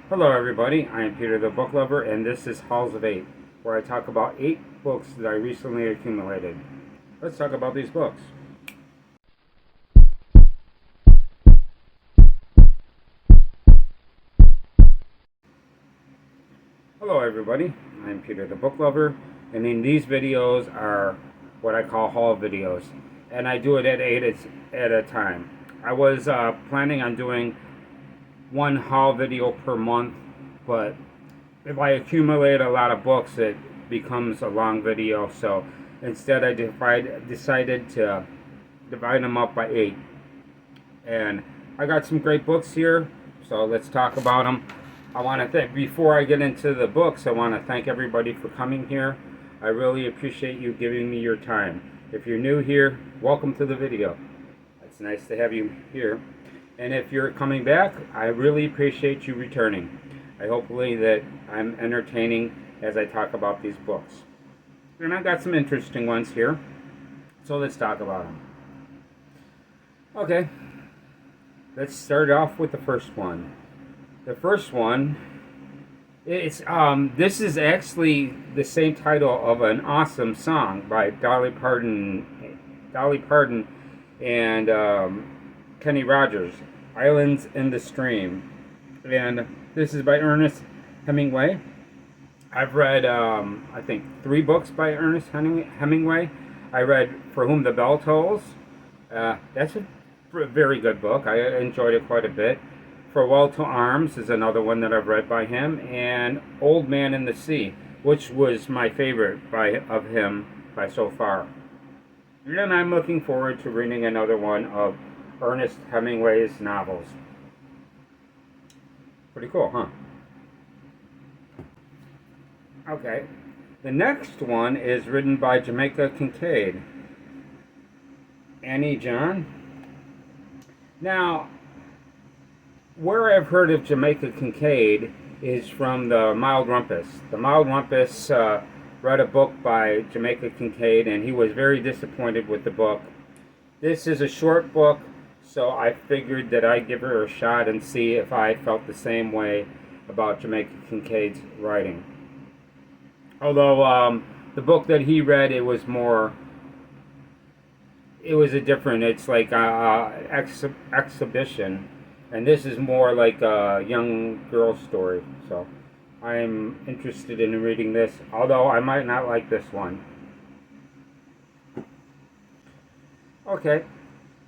Hello everybody, I am Peter the Book Lover and this is Halls of 8, where I talk about 8 books that I recently accumulated. Let's talk about these books. Hello everybody, I am Peter the Book Lover, and in these videos are what I call haul videos, and I do it at 8 at a time. I was planning on doing one haul video per month, but if I accumulate a lot of books, it becomes a long video. So instead, I decided to divide them up by 8. And I got some great books here, so let's talk about them. I want to thank, before I get into the books, I want to thank everybody for coming here. I really appreciate you giving me your time. If you're new here, welcome to the video. It's nice to have you here. And if you're coming back, I really appreciate you returning. I hopefully that I'm entertaining as I talk about these books. And I got some interesting ones here, so let's talk about them. Okay, let's start off with the first one. The first one, it's this is actually the same title of an awesome song by Dolly Parton and Kenny Rogers, Islands in the Stream. And this is by Ernest Hemingway. I've read, I think, 3 books by Ernest Hemingway. I read For Whom the Bell Tolls. That's a very good book. I enjoyed it quite a bit. Farewell to Arms is another one that I've read by him. And Old Man in the Sea, which was my favorite of him by so far. And I'm looking forward to reading another one of Ernest Hemingway's novels. Pretty cool, huh? Okay. The next one is written by Jamaica Kincaid. Annie John. Now, where I've heard of Jamaica Kincaid is from the Mild Rumpus. The Mild Rumpus read a book by Jamaica Kincaid, and he was very disappointed with the book. This is a short book, so I figured that I'd give her a shot and see if I felt the same way about Jamaica Kincaid's writing. Although the book that he read, it was a different, it's like a exhibition. And this is more like a young girl story. So I'm interested in reading this, although I might not like this one. Okay.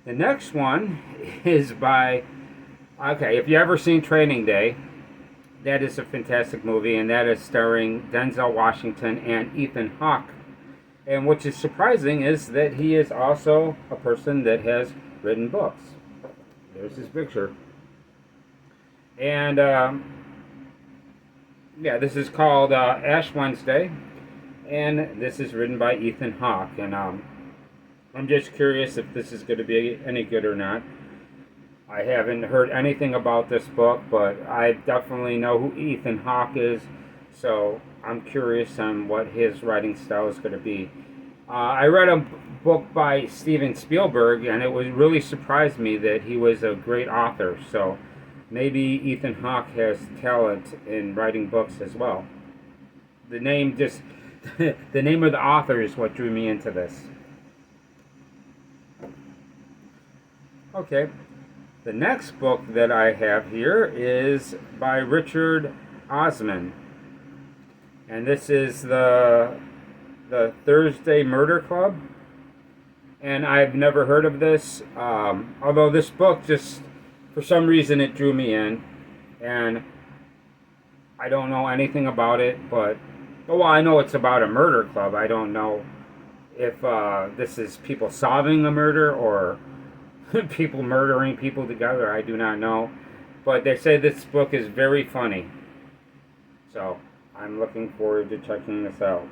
The next one is by, okay, if you ever seen Training Day, that is a fantastic movie, and that is starring Denzel Washington and Ethan Hawke. And what is surprising is that he is also a person that has written books. There's his picture. And, yeah, this is called Ash Wednesday, and this is written by Ethan Hawke. And I'm just curious if this is going to be any good or not. I haven't heard anything about this book, but I definitely know who Ethan Hawke is, so I'm curious on what his writing style is going to be. I read a book by Steven Spielberg, and it was really surprised me that he was a great author, so maybe Ethan Hawke has talent in writing books as well. The name the name of the author is what drew me into this. Okay. The next book that I have here is by Richard Osman, and this is the Thursday Murder Club. And I've never heard of this, although this book just, for some reason, it drew me in, and I don't know anything about it. But well, I know it's about a murder club. I don't know if this is people solving a murder or people murdering people together. I do not know, but they say this book is very funny, so I'm looking forward to checking this out.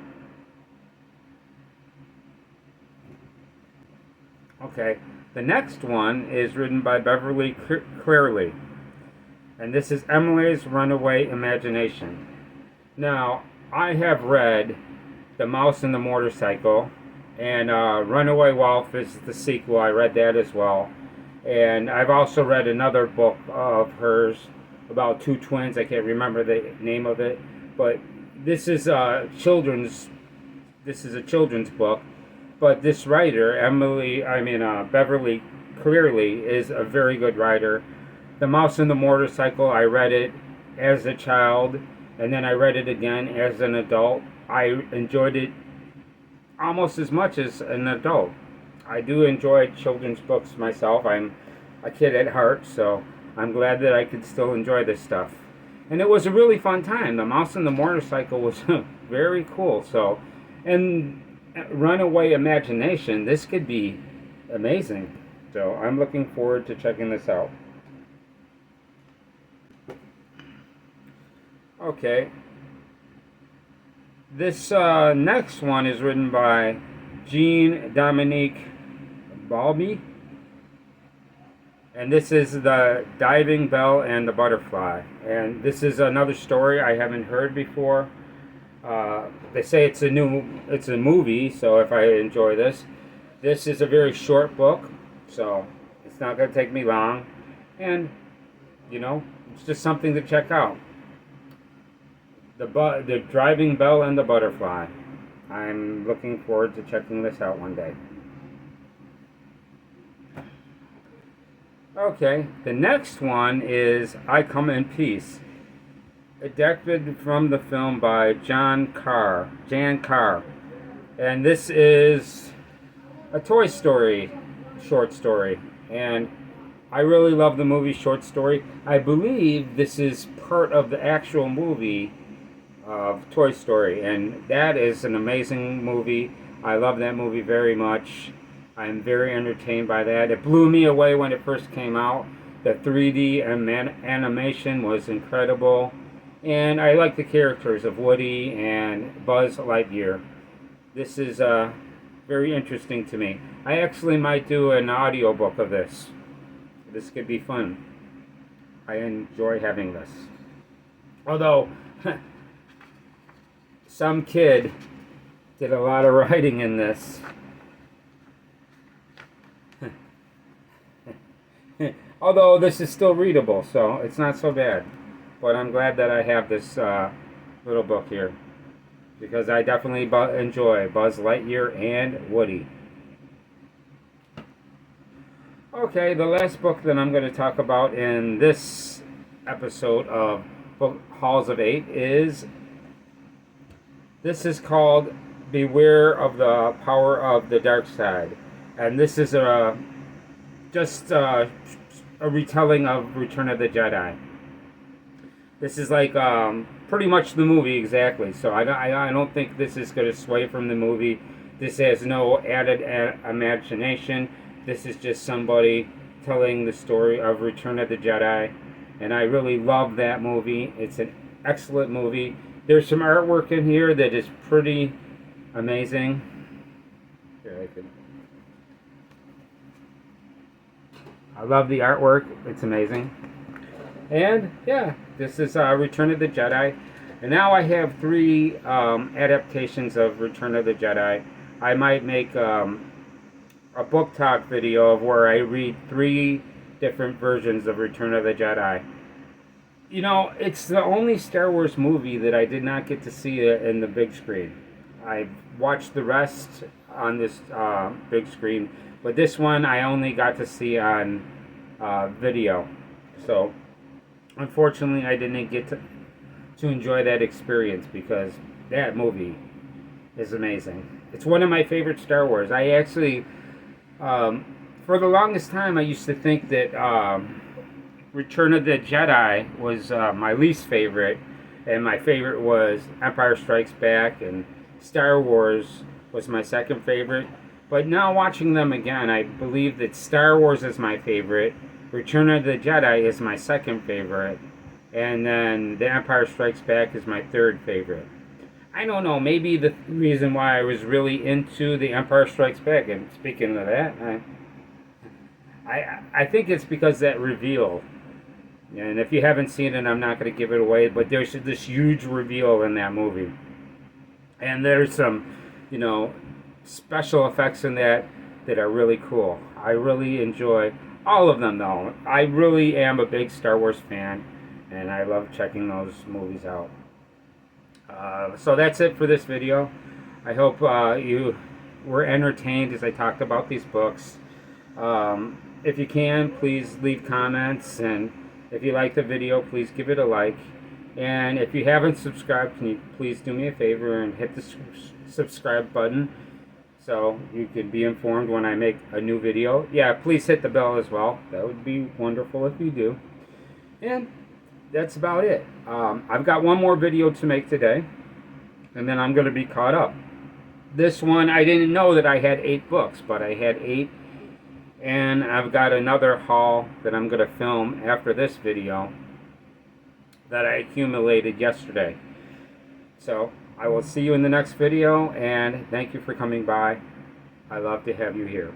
Okay, the next one is written by Beverly Cleary, and this is Emily's Runaway Imagination. Now, I have read The Mouse and the Motorcycle, and Runaway Wolf is the sequel. I read that as well. And I've also read another book of hers about two twins. I can't remember the name of it, but this is a children's. This is a children's book, but this writer, Beverly Cleary, is a very good writer. The Mouse and the Motorcycle, I read it as a child, and then I read it again as an adult. I enjoyed it almost as much as an adult. I do enjoy children's books myself. I'm a kid at heart, so I'm glad that I could still enjoy this stuff. And it was a really fun time. The Mouse and the Motorcycle was very cool. So, and runaway imagination, this could be amazing. So I'm looking forward to checking this out. Okay. This next one is written by Jean-Dominique Bauby. And this is The Diving Bell and the Butterfly. And this is another story I haven't heard before. They say it's a movie, so if I enjoy this. This is a very short book, so it's not going to take me long. And, it's just something to check out. The Diving Bell and the Butterfly. I'm looking forward to checking this out one day. Okay, the next one is I Come in Peace, adapted from the film by Jan Carr. And this is a Toy Story short story. And I really love the movie Short Story. I believe this is part of the actual movie of Toy Story. And that is an amazing movie. I love that movie very much. I'm very entertained by that. It blew me away when it first came out. The 3D animation was incredible. And I like the characters of Woody and Buzz Lightyear. This is very interesting to me. I actually might do an audiobook of this. This could be fun. I enjoy having this. Although, some kid did a lot of writing in this. Although this is still readable, so it's not so bad. But I'm glad that I have this little book here, because I definitely enjoy Buzz Lightyear and Woody. Okay, the last book that I'm going to talk about in this episode of Book Halls of Eight is called Beware of the Power of the Dark Side. And this is just a retelling of Return of the Jedi. This is like pretty much the movie exactly. So I don't think this is going to sway from the movie. This has no added imagination. This is just somebody telling the story of Return of the Jedi. And I really love that movie. It's an excellent movie. There's some artwork in here that is pretty amazing. Here, I love the artwork. It's amazing. And yeah, this is Return of the Jedi. And now I have 3 adaptations of Return of the Jedi. I might make a book talk video of where I read 3 different versions of Return of the Jedi. It's the only Star Wars movie that I did not get to see in the big screen. I watched the rest on this big screen, but this one I only got to see on video. So, unfortunately, I didn't get to enjoy that experience, because that movie is amazing. It's one of my favorite Star Wars. I actually, for the longest time, I used to think that Return of the Jedi was my least favorite, and my favorite was Empire Strikes Back, and Star Wars was my second favorite. But now watching them again, I believe that Star Wars is my favorite, Return of the Jedi is my second favorite, and then The Empire Strikes Back is my third favorite. I don't know, maybe the reason why I was really into The Empire Strikes Back, and speaking of that, I think it's because that reveal. And if you haven't seen it, I'm not going to give it away, but there's this huge reveal in that movie. And there's some, special effects in that are really cool. I really enjoy all of them, though. I really am a big Star Wars fan. and I love checking those movies out. So that's it for this video. I hope you were entertained as I talked about these books. If you can, please leave comments, and if you like the video, please give it a like. And if you haven't subscribed, can you please do me a favor and hit the subscribe button so you can be informed when I make a new video. Yeah, please hit the bell as well. That would be wonderful if you do. And that's about it. I've got one more video to make today, and then I'm going to be caught up. This one, I didn't know that I had 8 books, but I had 8, and I've got another haul that I'm going to film after this video that I accumulated yesterday. So I will see you in the next video, and thank you for coming by. I love to have you here.